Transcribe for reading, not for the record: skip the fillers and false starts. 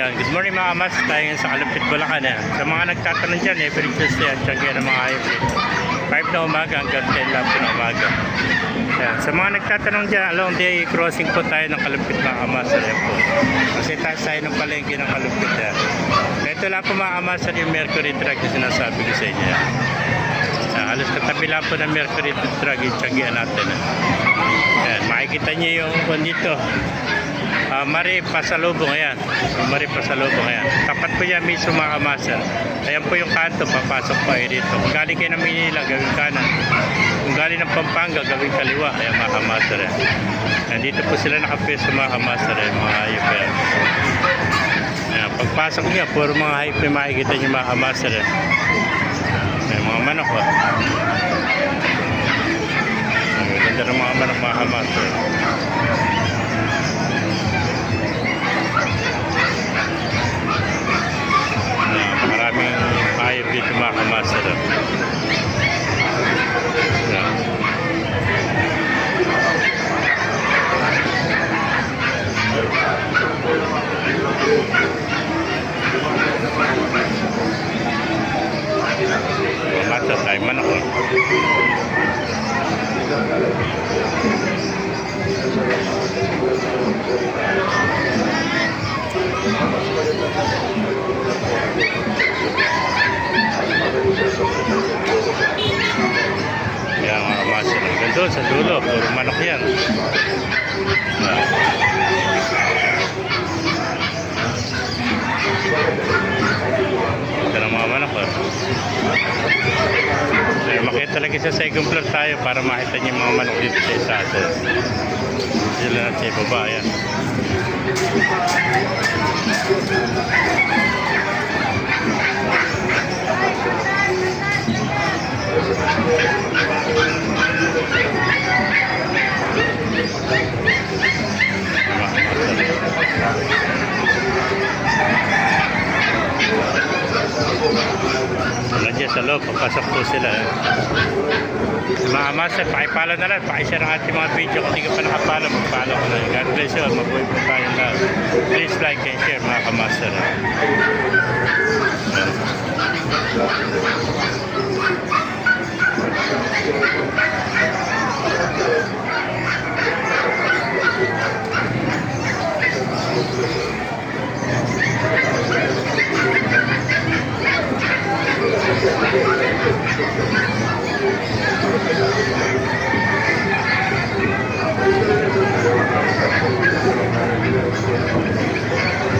Yan, good morning mga kamas, tayo ngayon sa Kalupit, Bulacan. Yan. Sa mga nagtatanong dyan, every Tuesday at Tiyaga ng mga hybrid. 5 na umaga hanggang 10 lang na umaga. Yan. Sa mga nagtatanong dyan, along day crossing po tayo ng Kalupit mga kamas. Ayan po. Kasi tayo ng palengke ng Kalupit. Yan. Ito lang po mga kamas, yung Mercury truck na sinasabi ko sa inyo. Yan. Yan. Halos katabi lang po ng Mercury truck yung Tiyaga natin. Yan. Makikita nyo yung kung dito. Mari Pasalubong, ayan. Mari Pasalubong, ayan. Tapat po yan mismo mga kamasan. Ayan po yung kanto, papasok po ay dito. Kung galing kayo ng Manila, gawing kanan. Kung galing ng Pampanga, gawing kaliwa. Ayan mga kamasan. Ayan, dito po sila nakapeso mga kamasan. Mga hayop yan. Ayan, pagpasok niya, puro mga hayop yung makikita nyo mga kamasan. Ayan, mga manok. Ganda ng mga manok mga kamasan. Maraming hayop dito mga kamaster. Mata tayo manok. Yan mga kamaster. Ganda sa dulo, puro manok yan. Ganda ng mga manok. Makita lagi sa second floor tayo para makita niyo yung mga manok dito sa isa. Sila na sa ibaba. Yan. Nandiyan sa loob, papasok po sila. Mga master, pakipala na lang, pakishare ang ating mga video. Kung hindi ka pa nakapala, magpala ko na. God bless you, mabuhay po tayong lahat. Please like and share mga kamaster.